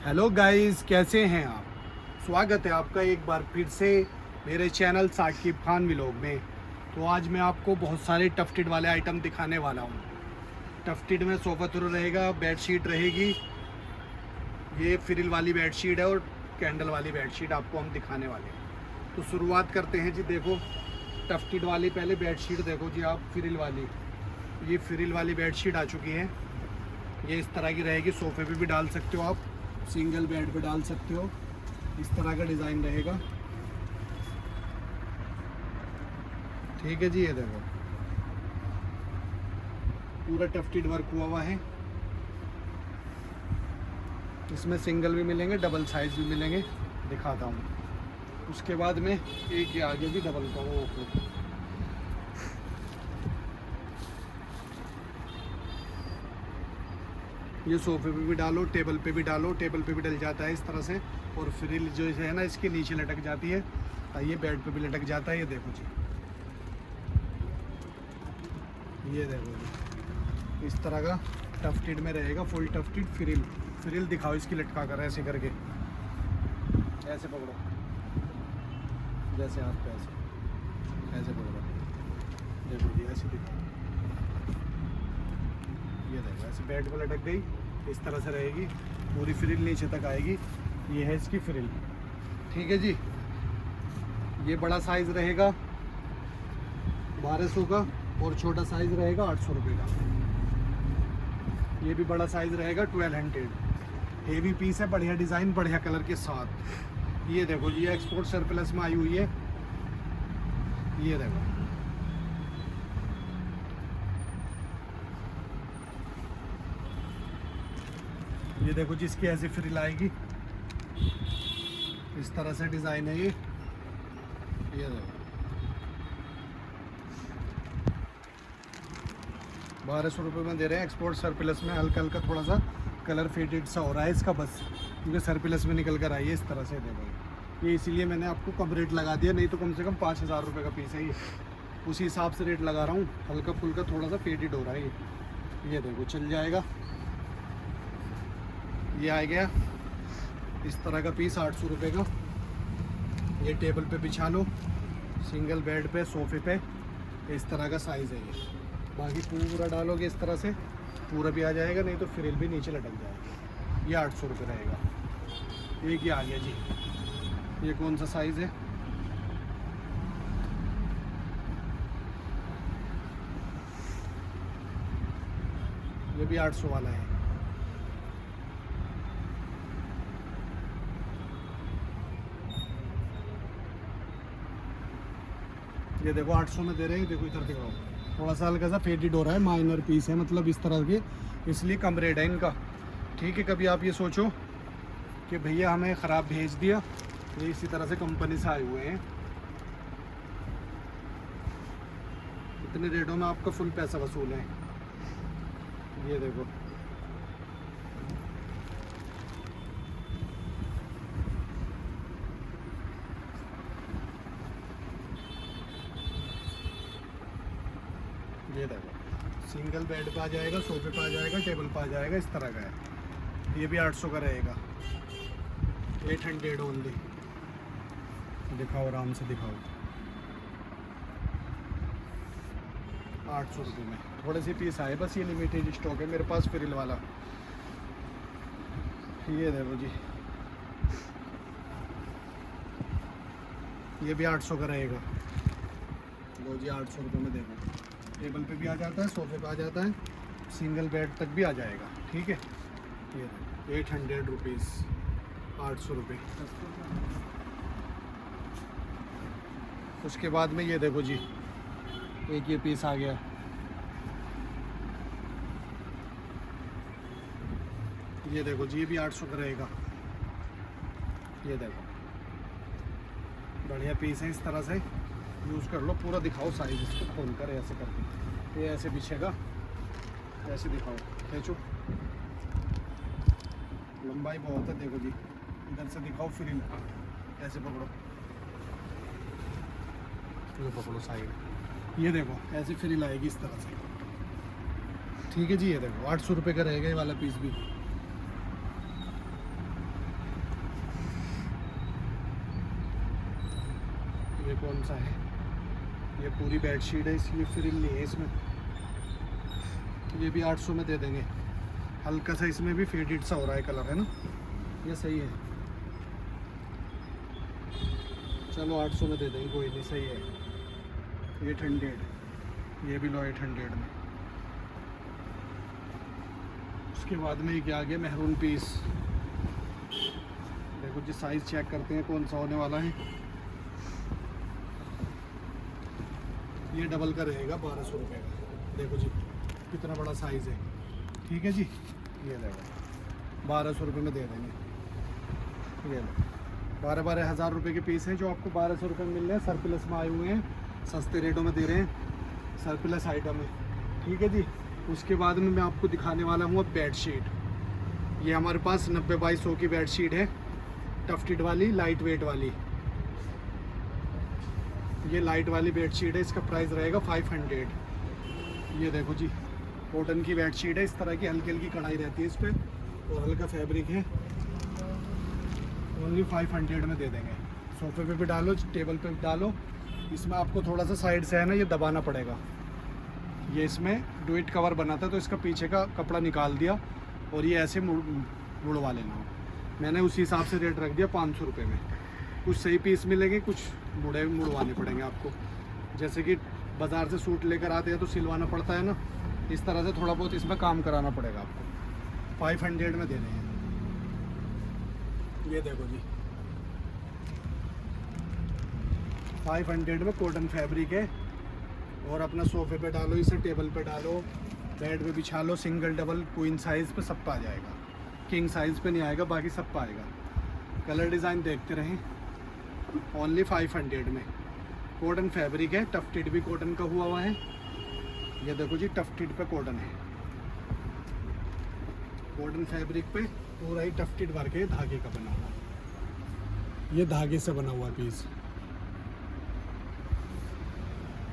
Hello guys, कैसे हैं आप। स्वागत है आपका एक बार फिर से मेरे चैनल साकिब खान व्लॉग में। तो आज मैं आपको बहुत सारे टफ्टेड वाले आइटम दिखाने वाला हूं। टफ्टेड में सोफ़ा थ्रो रहेगा, बेडशीट रहेगी, ये फ्रिल वाली बेडशीट है और कैंडल वाली बेडशीट आपको हम दिखाने वाले हैं। तो शुरुआत करते हैं जी। देखो टफ्टेड वाली पहले बेडशीट देखो जी आप, फ्रिल वाली। ये फ्रिल वाली बेडशीट आ चुकी है। ये इस तरह की रहेगी, सोफ़े पे भी डाल सकते हो आप, सिंगल बेड पे डाल सकते हो। इस तरह का डिज़ाइन रहेगा। ठीक है जी, ये देखो पूरा टफ्टेड वर्क हुआ हुआ है। इसमें सिंगल भी मिलेंगे, डबल साइज भी मिलेंगे, दिखाता हूँ। उसके बाद में एक ये आगे भी डबल का वो ये सोफे पे भी डालो, टेबल पे भी डालो, टेबल पे भी डल जाता है इस तरह से। और फ्रिल जो है ना, इसके नीचे लटक जाती है, ये बेड पे भी लटक जाता है। ये देखो जी, ये देखो जी, इस तरह का टफ्टेड में रहेगा, फुल टफ्टेड फ्रिल। फ्रिल दिखाओ इसकी लटका कर, ऐसे करके, ऐसे पकड़ो, जैसे आप ऐसे पकड़ो, देखो जी ऐसे दिखाओ। ये देखो ऐसे बेड पे लटक गई, इस तरह से रहेगी, पूरी फ्रिल नीचे तक आएगी। ये है इसकी फ्रिल। ठीक है जी। ये बड़ा साइज़ रहेगा 1200 का और छोटा साइज़ रहेगा 800 रुपये का। ये भी बड़ा साइज़ रहेगा 1200। हेवी पीस है, बढ़िया डिज़ाइन, बढ़िया कलर के साथ। ये देखो जी, ये एक्सपोर्ट सरप्लस में आई हुई है। ये देखो, ये देखो जिसकी ऐसी फ्रिल आएगी, इस तरह से डिज़ाइन है ये देखो 1200 रुपये में दे रहे हैं एक्सपोर्ट सरप्लस में। हल्का हल्का थोड़ा सा कलर फेडेड सा हो रहा है इसका, बस क्योंकि सरप्लस में निकल कर आई है इस तरह से। देखो ये इसीलिए मैंने आपको कम रेट लगा दिया, नहीं तो कम से कम 5000 रुपये का पीस है ये। उसी हिसाब से रेट लगा रहा हूँ। हल्का फुल्का थोड़ा सा फेडेड हो रहा है ये देखो, चल जाएगा। ये आ गया इस तरह का पीस 800 रुपये का। ये टेबल पे बिछा लो, सिंगल बेड पे, सोफे पे, इस तरह का साइज़ है ये। बाकी पूरा डालोगे इस तरह से, पूरा भी आ जाएगा, नहीं तो फ्रिल भी नीचे लटक जाएगी। ये 800 रुपये रहेगा। एक ये आ गया जी, ये कौन सा साइज़ है, ये भी 800 वाला है। ये देखो 800 में दे रहे हैं। देखो इधर दिखाओ, थोड़ा सा हल्का सा फेडेड हो रहा है, माइनर पीस है, मतलब इस तरह के, इसलिए कम रेट है इनका। ठीक है, कभी आप ये सोचो कि भैया हमें ख़राब भेज दिया, ये इसी तरह से कंपनी से आए हुए हैं। इतने रेटों में आपका फुल पैसा वसूल है। ये देखो, ये देखो सिंगल बेड पे आ जाएगा, सोफे पे आ जाएगा, टेबल पे आ जाएगा, इस तरह का है। ये भी 800 का रहेगा, 800 ओनली। दिखाओ, आराम से दिखाओ, 800 रुपये में। थोड़े से पीस आए बस, ये लिमिटेड स्टॉक है मेरे पास फ्रिल वाला। ये देखो जी, ये भी 800 का रहेगा। लो जी, 800 रुपये में देखो, टेबल पे भी आ जाता है, सोफे पे आ जाता है, सिंगल बेड तक भी आ जाएगा। ठीक है, ये 800 रुपीज़, 800 रुपये। उसके बाद में ये देखो जी, एक ये पीस आ गया। ये देखो जी, ये भी 800 का रहेगा। ये देखो बढ़िया पीस है, इस तरह से यूज़ कर लो। पूरा दिखाओ साइज, इसको खोल कर ऐसे करके, ये ऐसे बिछेगा, ऐसे दिखाओ, खींचो, लंबाई बहुत है। देखो जी, इधर से दिखाओ फ्रिल, ऐसे पकड़ो, ये पकड़ो साइड, ये देखो ऐसे फ्रिल आएगी इस तरह से। ठीक है जी, ये देखो 800 रुपये का रहेगा ये वाला पीस भी। ये कौन सा है, ये पूरी बेडशीट है, इसलिए फ्रिल नहीं है इसमें। ये भी 800 में दे देंगे। हल्का सा इसमें भी फेडेड सा हो रहा है कलर, है ना, ये सही है। चलो 800 में दे देंगे, कोई नहीं, सही है। 800, ये भी लो 800 में। उसके बाद में ये क्या आ गया, मेहरून पीस। देखो जी साइज़ चेक करते हैं कौन सा होने वाला है। ये डबल का रहेगा 1200 रुपये का। देखो जी कितना बड़ा साइज़ है, ठीक है जी। ये रहेगा 1200 रुपये में दे देंगे। ये लो 12 हज़ार रुपये के पीस हैं जो आपको 1200 रुपये में मिल रहे हैं। सरप्लस में आए हुए हैं, सस्ते रेटों में दे रहे हैं, सरप्लस आइटम है, ठीक है जी। उसके बाद में मैं आपको दिखाने वाला हूँ अब बेडशीट। ये हमारे पास 90 बाई 100 की बेडशीट है, टफ्टेड वाली, लाइट वेट वाली। ये लाइट वाली बेडशीट है, इसका प्राइस रहेगा 500। ये देखो जी कॉटन की बेडशीट है, इस तरह की हल्की हल्की कढ़ाई रहती है इस पर और हल्का फैब्रिक है। ओनली 500 में दे देंगे। सोफे पे भी डालो, टेबल पे भी डालो। इसमें आपको थोड़ा सा साइड से है ना ये दबाना पड़ेगा। ये इसमें डुइट कवर बना था तो इसका पीछे का कपड़ा निकाल दिया और ये ऐसे मुड़वा लेना। मैंने उसी हिसाब से रेट रख दिया 500 रुपये में। कुछ सही पीस मिलेंगे, कुछ मुड़वाने पड़ेंगे आपको। जैसे कि बाज़ार से सूट लेकर आते हैं तो सिलवाना पड़ता है ना, इस तरह से थोड़ा बहुत इसमें काम कराना पड़ेगा आपको। 500 में दे रहे हैं। ये देखो जी 500 में कॉटन फैब्रिक है और अपना सोफे पे डालो, इसे टेबल पे डालो, बेड पे बिछा लो, सिंगल डबल क्वीन साइज़ पे सब पे आ जाएगा। किंग साइज़ पे नहीं आएगा, बाकी सब पे आएगा। कलर डिज़ाइन देखते रहें। ओनली 500 में कॉटन फैब्रिक है, टफ्टेड भी कॉटन का हुआ है। ये देखो जी टफ्टेड पे कॉटन है, कॉटन फैब्रिक पे पूरा ही टफ्टेड वर्क है, धागे का बना हुआ। ये धागे से बना हुआ पीस।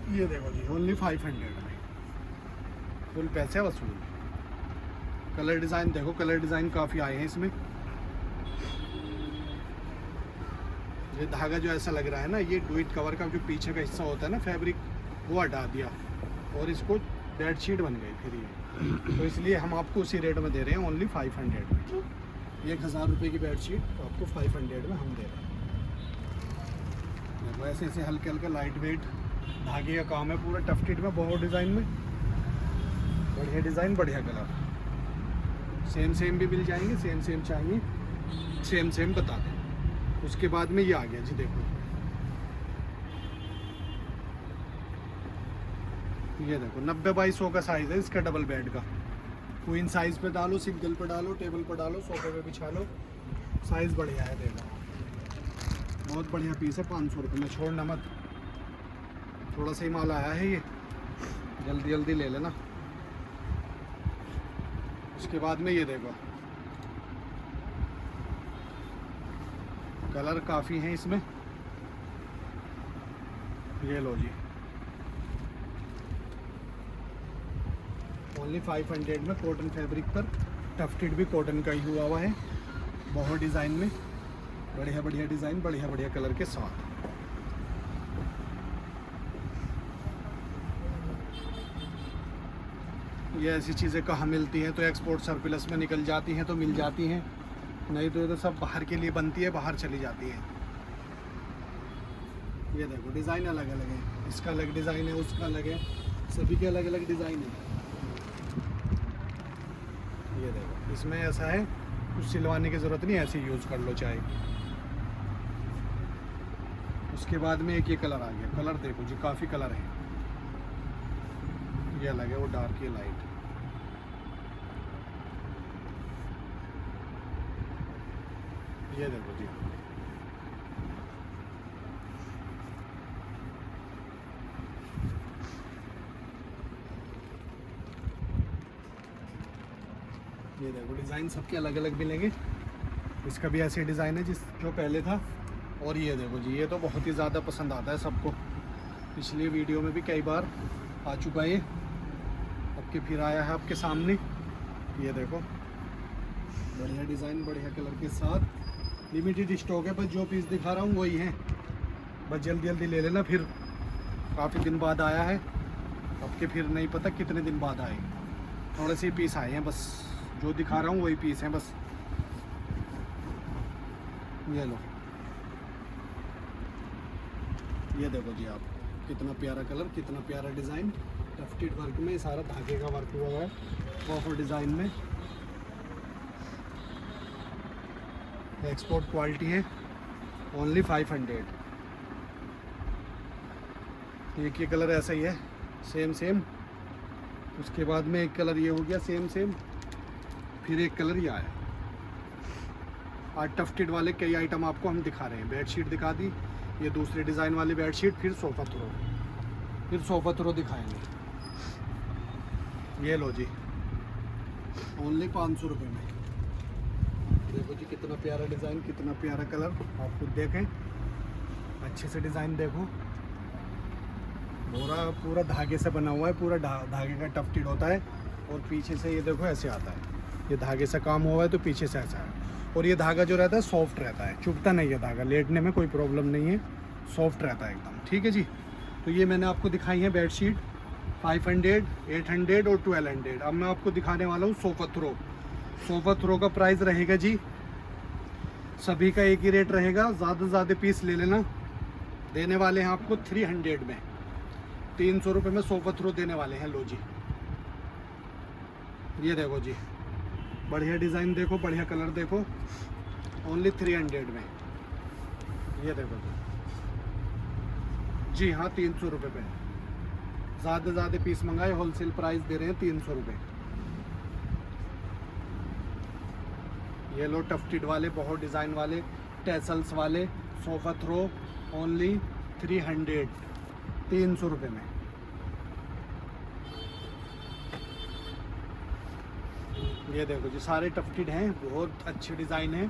ये देखो जी ओनली 500 में फुल पैसे वसूल। कलर डिज़ाइन देखो, कलर डिज़ाइन काफ़ी आए हैं इसमें। ये धागा जो ऐसा लग रहा है ना, ये डुइट कवर का जो पीछे का हिस्सा होता है ना फैब्रिक, वो हटा दिया और इसको बेडशीट बन गई फिर ये। तो इसलिए हम आपको उसी रेट में दे रहे हैं, ओनली 500 में। 1000 रुपये की बेडशीट तो आपको 500 में हम दे रहे हैं। देखो ऐसे ऐसे हल्के हल्के लाइट वेट धागे का काम है पूरा टफ्टेड में, बहुत डिज़ाइन में। बढ़िया डिज़ाइन, बढ़िया कलर। सेम भी मिल जाएंगे, सेम चाहिए सेम बता दें। उसके बाद में ये आ गया जी, देखो ये देखो 90 बाई 100 का साइज़ है इसका, डबल बेड का। क्वीन साइज़ पे डालो, सिंगल पे डालो, टेबल पे डालो, सोफे पे बिछा लो, साइज़ बढ़िया है। देखो बहुत बढ़िया पीस है, 500 रुपये में। छोड़ना मत, थोड़ा सा ही माल आया है ये, जल्दी ले लेना। उसके बाद में ये देखो कलर काफ़ी हैं इसमें। ये लो जी ओनली 500 में कॉटन फैब्रिक पर, टफ्टेड भी कॉटन का ही हुआ है, बहुत डिज़ाइन में, बढ़िया डिज़ाइन, बढ़िया कलर के साथ। ये ऐसी चीज़ें कहाँ मिलती हैं, तो एक्सपोर्ट सरप्लस में निकल जाती हैं तो मिल जाती हैं, नहीं तो ये तो सब बाहर के लिए बनती है, बाहर चली जाती है। ये देखो डिज़ाइन अलग अलग है, इसका अलग डिज़ाइन है, उसका अलग है, सभी के अलग अलग डिज़ाइन है। ये देखो इसमें ऐसा है, कुछ सिलवाने की ज़रूरत नहीं, ऐसे यूज़ कर लो चाहे। उसके बाद में एक ये कलर आ गया। कलर देखो जी काफ़ी कलर है, ये अलग है, वो डार्क, ये लाइट। ये देखो जी ये देखो डिज़ाइन सबके अलग अलग मिलेंगे। इसका भी ऐसे डिज़ाइन है जिस जो पहले था। और ये देखो जी, ये तो बहुत ही ज़्यादा पसंद आता है सबको, पिछली वीडियो में भी कई बार आ चुका है, अब के फिर आया है आपके सामने। ये देखो बढ़िया डिज़ाइन, बढ़िया कलर के साथ, लिमिटेड स्टॉक है, बस जो पीस दिखा रहा हूँ वही है। बस जल्दी जल्दी ले लेना, फिर काफ़ी दिन बाद आया है, अब के फिर नहीं पता कितने दिन बाद आए। थोड़े से पीस आए हैं बस, जो दिखा रहा हूँ वही पीस हैं बस। ये लो, ये देखो जी आप, कितना प्यारा कलर, कितना प्यारा डिज़ाइन, टफ्टेड वर्क में, सारा धागे का वर्क हुआ है बहुत डिज़ाइन में। एक्सपोर्ट क्वालिटी है, ओनली 500। एक ये कलर ऐसा ही है, सेम सेम। उसके बाद में एक कलर ये हो गया सेम सेम, फिर एक कलर ये आया। आज टफ्टेड वाले कई आइटम आपको हम दिखा रहे हैं। बेडशीट दिखा दी, ये दूसरे डिज़ाइन वाली बेडशीट, फिर सोफ़ा थ्रो, फिर सोफ़ा थ्रो दिखाएंगे। ये लो जी, ओनली 500 रुपये में। देखो जी कितना प्यारा डिज़ाइन, कितना प्यारा कलर, आप खुद देखें अच्छे से डिज़ाइन देखो। पूरा धागे से बना हुआ है, पूरा धागे का टफ्टेड होता है। और पीछे से ये देखो ऐसे आता है, ये धागे से काम हुआ है तो पीछे से ऐसा है। और ये धागा जो रहता है सॉफ्ट रहता है, चुभता नहीं है धागा, लेटने में कोई प्रॉब्लम नहीं है, सॉफ्ट रहता है एकदम। ठीक है जी, तो ये मैंने आपको दिखाई है बेडशीट 500, 800 और 1200। अब मैं आपको दिखाने वाला हूँ सोफ़ा थ्रो। सोफ़ा थ्रो का प्राइस रहेगा जी, सभी का एक ही रेट रहेगा, ज़्यादा से ज़्यादा पीस ले लेना। देने वाले हैं आपको 300 में, 300 रुपये में सोफ़ा थ्रो देने वाले हैं। लो जी, ये देखो जी, बढ़िया डिज़ाइन देखो, बढ़िया कलर देखो, ओनली 300 में। ये देखो जी हाँ, 300 रुपये पे। ज़्यादा से ज़्यादा पीस मंगाए, होलसेल प्राइस दे रहे हैं 300 रुपये। ये लो टफ्टेड वाले, बहुत डिज़ाइन वाले, टैसल्स वाले सोफ़ा थ्रो, ओनली 300, 300 रुपये में। ये देखो जी, सारे टफ्टेड हैं, बहुत अच्छे डिज़ाइन हैं।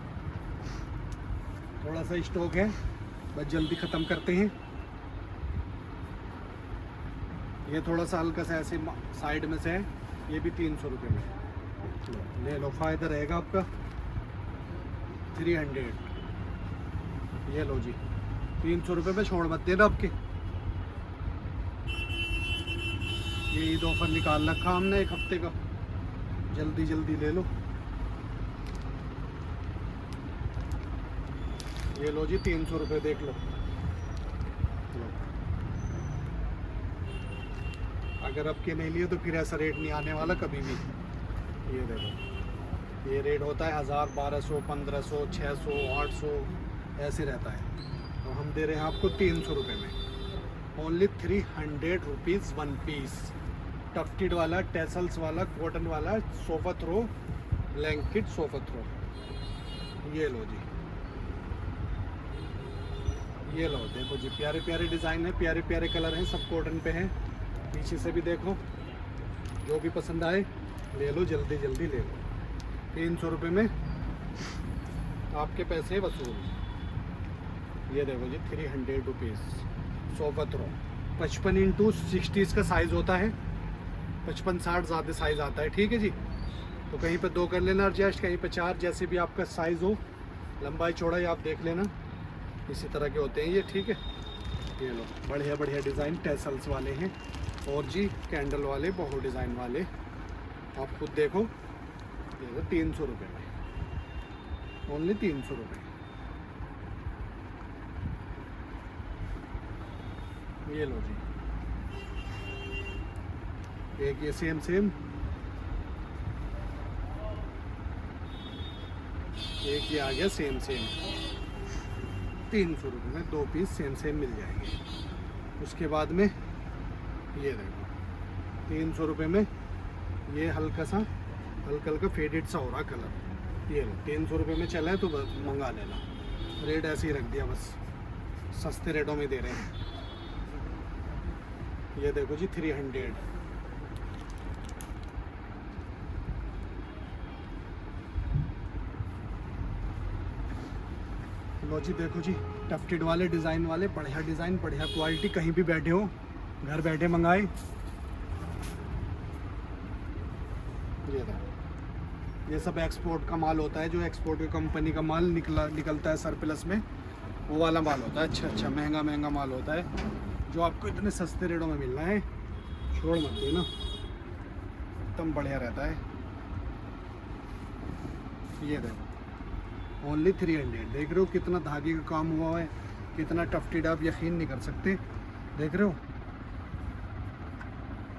थोड़ा सा स्टॉक है, बस जल्दी ख़त्म करते हैं। ये थोड़ा सा हल्का सा ऐसे साइड में से है, ये भी 300 रुपये में। ले लो, फ़ायदा रहेगा आपका। 300, ये लो जी, 300 रुपये में छोड़ मत देना आपके। ये ईद ऑफर निकाल रखा हमने 1 हफ्ते का, जल्दी जल्दी ले लो। ये लो जी, 300 रुपये, देख लो। अगर आपके नहीं लिए तो फिर ऐसा रेट नहीं आने वाला कभी भी। ये देखो, ये रेट होता है 1000, 1200, 1500, 600, 800 ऐसे रहता है। तो हम दे रहे हैं आपको 300 रुपये में, ओनली 300 रुपीज़ 1 पीस। टफ्टेड वाला, टैसल्स वाला, कॉटन वाला sofa throw, blanket sofa throw. ये लो जी, ये लो, देखो जी, प्यारे प्यारे डिज़ाइन है, प्यारे प्यारे कलर हैं, सब कॉटन पे हैं। पीछे से भी देखो, जो भी पसंद आए ले लो, जल्दी जल्दी ले लो। 300 रुपये में आपके पैसे वसूल। ये देखो जी, 300 रुपीज़ सोफ़ा थ्रो। 55x60 इसका साइज़ होता है, 55-60 ज़्यादा साइज़ आता है। ठीक है जी, तो कहीं पे 2 कर लेना एडजस्ट, कहीं पे 4, जैसे भी आपका साइज़ हो, लंबाई चौड़ाई आप देख लेना, इसी तरह के होते हैं ये। ठीक है, ये लो, बढ़िया बढ़िया डिज़ाइन टैसल्स वाले हैं, और जी कैंडल वाले, बहुत डिज़ाइन वाले, आप खुद देखो। ये 300 रुपये में, ओनली 300 रुपये। ये लो जी, एक ये सेम सेम, एक ये आ गया सेम सेम। 300 रुपये में 2 पीस सेम सेम मिल जाएंगे। उसके बाद में ये देखो, 300 रुपये में ये हल्का हल्का फेडेड सा हो रहा कलर। ये लो, 300 रुपये में चला है तो बस मंगा लेना। रेट ऐसे ही रख दिया, बस सस्ते रेटों में दे रहे हैं। ये देखो जी, 300। लो जी, देखो जी, टफ्टेड वाले, डिज़ाइन वाले, बढ़िया डिज़ाइन, बढ़िया क्वालिटी, कहीं भी बैठे हो, घर बैठे मंगाए। ये देखो, ये सब एक्सपोर्ट का माल होता है, जो एक्सपोर्ट की कंपनी का माल निकलता है सरप्लस में, वो वाला माल होता है। अच्छा अच्छा महंगा महंगा माल होता है जो आपको इतने सस्ते रेटों में मिलना है, छोड़ मत देना, एकदम बढ़िया रहता है। ये देखो ओनली 300, देख रहे हो कितना धागे का काम हुआ है, कितना टफ्टेड, आप यकीन नहीं कर सकते। देख रहे हो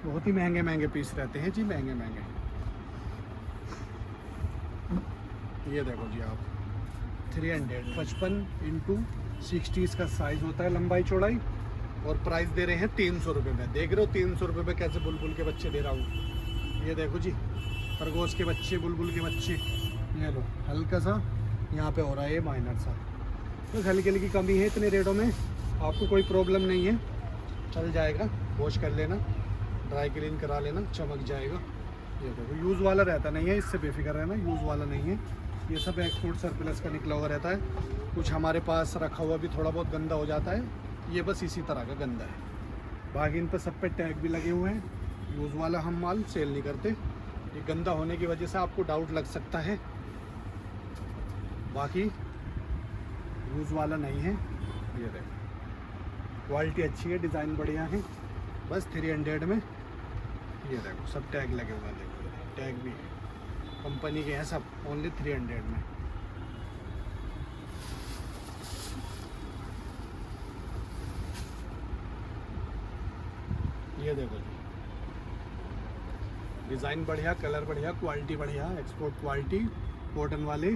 बहुत ही महंगे महंगे पीस रहते हैं जी, महंगे महंगे। ये देखो जी आप 300 55x60 इसका साइज़ होता है, लंबाई चौड़ाई, और प्राइस दे रहे हैं 300 रुपये में। देख रहे हो 300 रुपये में कैसे बुलबुल के बच्चे दे रहा हूँ। ये देखो जी खरगोश के बच्चे, बुलबुल के बच्चे। ये लो हल्का सा यहाँ पे हो रहा है ये माइनर सा, तो हल्की हल्की कमी है इतने रेटों में, आपको कोई प्रॉब्लम नहीं है, चल जाएगा। वॉश कर लेना, ड्राई क्लीन करा लेना, चमक जाएगा। ये देखो यूज़ वाला रहता नहीं है, इससे बेफिक्र रहना, यूज़ वाला नहीं है। ये सब एक्सपोर्ट सरप्लस का निकला हुआ रहता है। कुछ हमारे पास रखा हुआ भी थोड़ा बहुत गंदा हो जाता है, ये बस इसी तरह का गंदा है। बाकी इन पर सब पे टैग भी लगे हुए हैं। यूज़ वाला हम माल सेल नहीं करते, ये गंदा होने की वजह से आपको डाउट लग सकता है, बाकी यूज़ वाला नहीं है। ये देखो क्वालिटी अच्छी है, डिज़ाइन बढ़िया है, बस 300 में। ये देखो सब टैग लगे हुए हैं, देखो टैग भी कंपनी के हैं सब, ओनली 300 में। ये देखो जी डिज़ाइन बढ़िया, कलर बढ़िया, क्वालिटी बढ़िया, एक्सपोर्ट क्वालिटी, कॉटन वाले।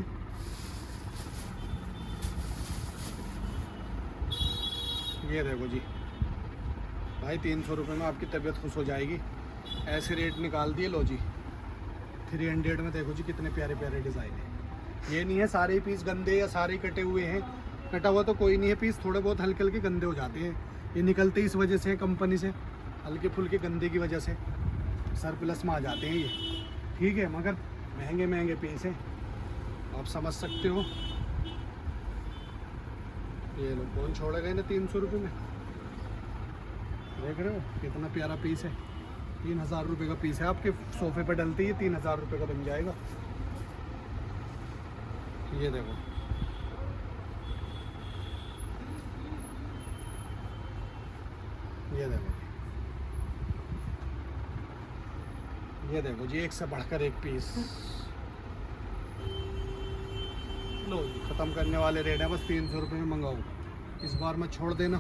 ये देखो जी भाई 300 रुपये में आपकी तबीयत खुश हो जाएगी, ऐसे रेट निकाल दिए। लो जी 300 में देखो जी कितने प्यारे प्यारे डिज़ाइन है। ये नहीं है सारे पीस गंदे या सारे कटे हुए हैं, कटा हुआ तो कोई नहीं है पीस, थोड़े बहुत हल्के हल्के गंदे हो जाते हैं, ये निकलते इस वजह से कंपनी से, हल्के फुल्के गंदे की वजह से सरप्लस में आ जाते हैं ये, ठीक है। मगर महंगे महंगे पीस हैं, आप समझ सकते हो। ये लो कौन छोड़ेगा इन्हें 300 रुपये में, देख रहे हो कितना प्यारा पीस है। 3000 रुपये का पीस है, आपके सोफे पर डलती है 3000 रुपये का बन जाएगा। ये देखो ये देखो ये देखो जी एक से बढ़कर एक पीस। लो ख़त्म करने वाले रेट है, बस 300 रुपये में मंगाओ, इस बार मत छोड़ देना।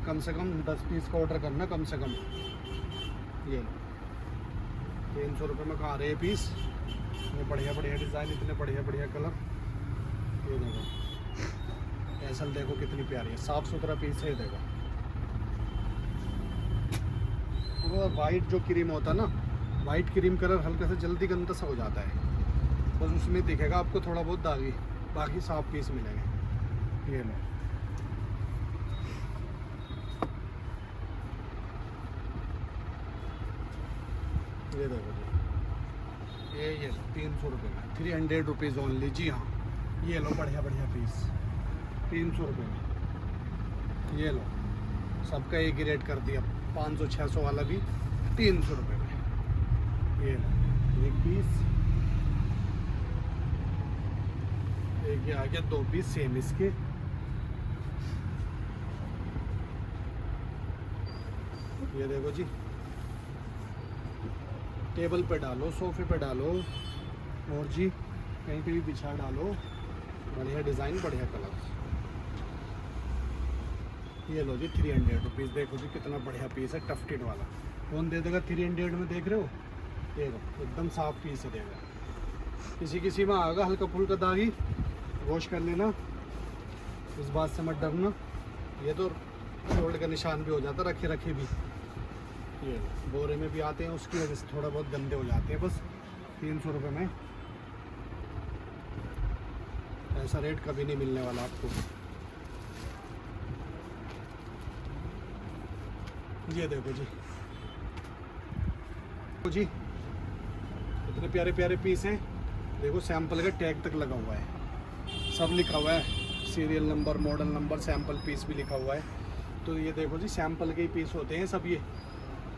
कम से कम 10 पीस का ऑर्डर करना कम से कम। ये 300 रुपये में कहाँ रहे पीस, ये बढ़िया बढ़िया डिज़ाइन, इतने बढ़िया बढ़िया कलर। ये देखो ऐसल देखो कितनी प्यारी है, साफ़ सुथरा पीस है। देखो वो वाइट जो क्रीम होता है ना, वाइट क्रीम कलर हल्का सा जल्दी गंदा सा हो जाता है, बस उसमें दिखेगा आपको थोड़ा बहुत दागी, बाकी साफ पीस मिलेंगे। ये लो ये देखो जी ये 300 रुपये में, 300 रुपीज़ ओनली। जी हाँ ये लो बढ़िया बढ़िया पीस 300 रुपये में। ये लो सबका एक ही रेट कर दिया, 500-600 वाला भी 300 रुपये में। ये लो एक पीस, एक ये आ गया, 2 पीस सेम इसके। ये देखो जी टेबल पे डालो, सोफे पे डालो, और जी कहीं पे भी बिछा डालो, बढ़िया डिज़ाइन बढ़िया कलर। ये लो जी 300 रुपीज़, देखो जी कितना बढ़िया पीस है, टफ्टेड वाला। कौन दे देगा 300 में, देख रहे हो ये लो एकदम साफ पीस है देगा। किसी किसी में आएगा हल्का फुल्का दागी, वॉश कर लेना, इस बात से मत डरना। ये तो गोल्ड का निशान भी हो जाता रखे रखे भी, ये बोरे में भी आते हैं, उसकी वजह से थोड़ा बहुत गंदे हो जाते हैं। बस 300 रुपये में ऐसा रेट कभी नहीं मिलने वाला आपको। ये देखो जी इतने प्यारे प्यारे पीस हैं, देखो सैंपल का टैग तक लगा हुआ है, सब लिखा हुआ है, serial number, model number, sample piece भी लिखा हुआ है। तो ये देखो जी सैंपल के ही पीस होते हैं सब, ये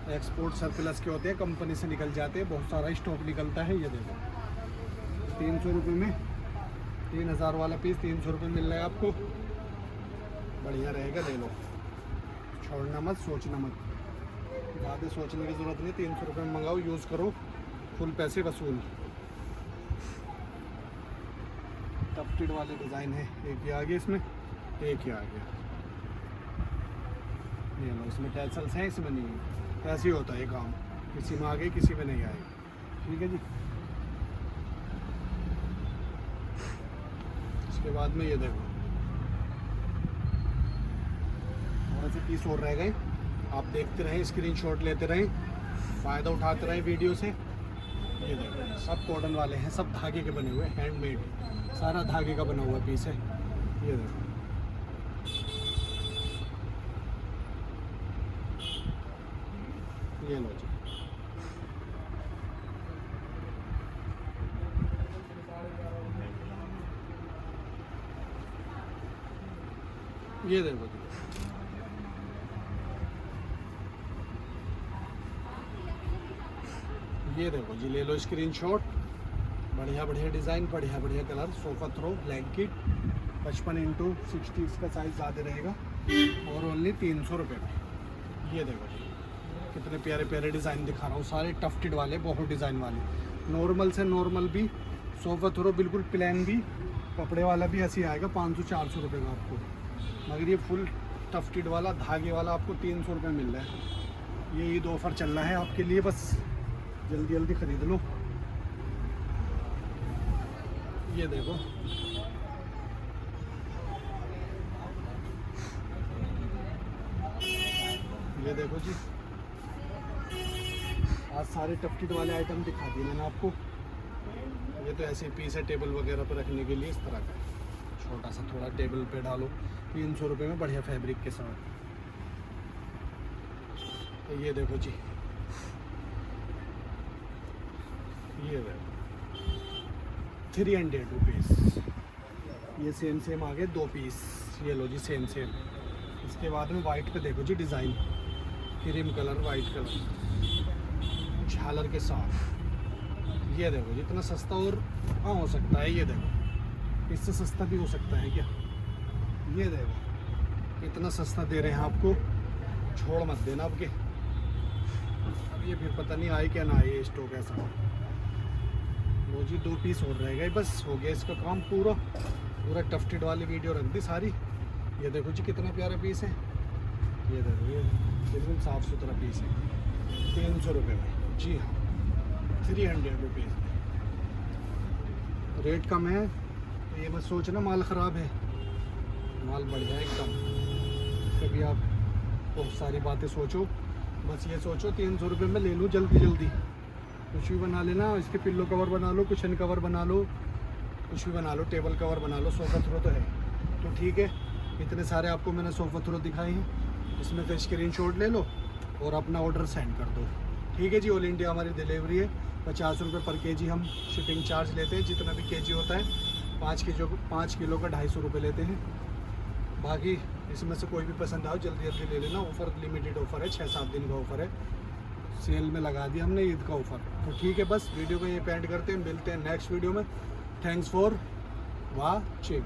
एक्सपोर्ट सरप्लस के होते हैं, कंपनी से निकल जाते हैं, बहुत सारा स्टॉक निकलता है। ये देखो 300 रुपये में 3000 वाला पीस 300 रुपये मिल रहा है आपको। बढ़िया रहेगा, ले लो। छोड़ना मत, सोचना मत, ज़्यादा सोचने की ज़रूरत नहीं। 300 रुपये में मंगाओ, यूज़ करो, फुल पैसे वसूल। टफ्टेड वाले डिज़ाइन है, एक ही आगे इसमें, एक ही आगे। ये लो, इसमें टैसल्स हैं, इसमें नहीं है। ऐसे ही होता है काम, किसी में आगे किसी में नहीं आएगा। ठीक है जी। इसके बाद में ये देखो, और ऐसे पीस और रह गए। आप देखते रहें, स्क्रीनशॉट लेते रहें, फ़ायदा उठाते रहें वीडियो से। ये देखो, सब कॉटन वाले हैं, सब धागे के बने हुए, हैंडमेड, सारा धागे का बना हुआ पीस है। ये देखो, ये लो जी। ये देखो जी, ये देखो जी, ले लो स्क्रीनशॉट। बढ़िया बढ़िया डिज़ाइन, बढ़िया बढ़िया colour. Sofa throw blanket 55x60, इसका साइज़ ज़्यादा रहेगा, और ओनली 300 रुपये में। ये देखो जी, कितने प्यारे प्यारे डिज़ाइन दिखा रहा हूँ, सारे टफ्टेड वाले, बहुत डिज़ाइन वाले। नॉर्मल से नॉर्मल भी, सोफ़ा थ्रो बिल्कुल प्लेन भी, कपड़े वाला भी ऐसे ही आएगा 500-400 रुपये का आपको। मगर ये फुल टफ्टेड वाला, धागे वाला आपको 300 रुपये मिल रहा है। ये ईद ऑफ़र चल रहा है आपके लिए, बस जल्दी जल्दी ख़रीद लो। ये देखो, ये देखो जी, आज सारे टफ्टेड वाले आइटम दिखा दिए मैंने आपको। ये तो ऐसे पीस है टेबल वगैरह पर रखने के लिए, इस तरह का छोटा सा, थोड़ा टेबल पे डालो। 300 रुपये में बढ़िया फैब्रिक के साथ। तो ये देखो जी, ये देखो 300 रुपीज़। ये सेम सेम आ गए 2 पीस। ये लो जी, सेम सेम। इसके बाद में वाइट पे देखो जी design, cream colour, white colour, झालर के साथ। ये देखो जी, इतना सस्ता और कहाँ हो सकता है। ये देखो, इससे सस्ता भी हो सकता है क्या। ये देखो, इतना सस्ता दे रहे हैं आपको, छोड़ मत देना आपके। अब ये फिर पता नहीं आए क्या ना आए, स्टॉक ऐसा। वो जी 2 पीस और रह गए, बस हो गया इसका काम पूरा। पूरा टफ्टेड वाली वीडियो रख दी सारी। ये देखो जी, कितना प्यारा पीस है। ये देखो, ये बिल्कुल साफ़ सुथरा पीस है, 300 रुपये में। जी हाँ, 300 रुपीज़। रेट कम है तो ये मत सोचना माल ख़राब है, माल बढ़िया है एकदम। कभी आप बहुत सारी बातें सोचो, बस ये सोचो 300 रुपये में ले लूँ जल्दी जल्दी। कुछ भी बना लेना, इसके पिल्लो कवर बना लो, कुशन कवर बना लो, कुछ भी बना लो, टेबल कवर बना लो। सोफ़ा थ्रो तो है तो ठीक है। इतने सारे आपको मैंने सोफ़ा थ्रो दिखाए हैं, इसमें तो स्क्रीनशॉट ले लो और अपना ऑर्डर सेंड कर दो। ठीक है जी। ऑल इंडिया हमारी डिलीवरी है। 50 रुपये पर केजी हम शिपिंग चार्ज लेते हैं, जितना भी केजी होता है। 5 किलो का 250 रुपये लेते हैं। बाकी इसमें से कोई भी पसंद आओ, जल्दी जल्दी ले लेना। ऑफ़र लिमिटेड ऑफ़र है, 6-7 दिन का ऑफ़र है, सेल में लगा दिया हमने ईद का ऑफ़र। तो ठीक है, बस वीडियो को ये एंड करते हैं, मिलते हैं नेक्स्ट वीडियो में। Thanks for watching.